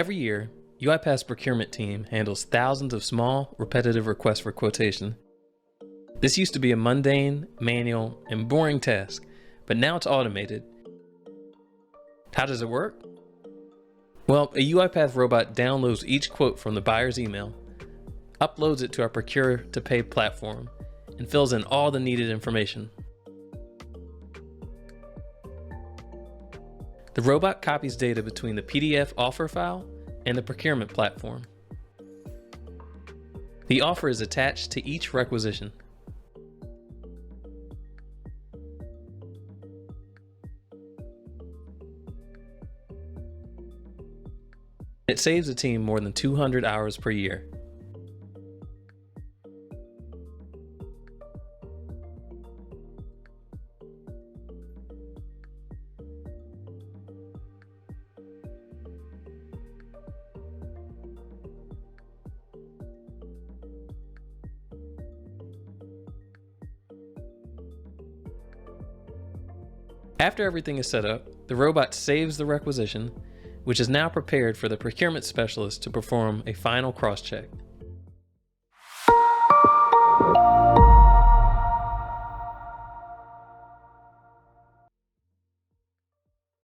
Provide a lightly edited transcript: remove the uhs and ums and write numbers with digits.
Every year, UiPath's procurement team handles thousands of small, repetitive requests for quotation. This used to be a mundane, manual, and boring task, but now it's automated. How does it work? Well, a UiPath robot downloads each quote from the buyer's email, uploads it to our procure-to-pay platform, and fills in all the needed information. The robot copies data between the PDF offer file and the procurement platform. The offer is attached to each requisition. It saves the team more than 200 hours per year. After everything is set up, the robot saves the requisition, which is now prepared for the procurement specialist to perform a final cross-check.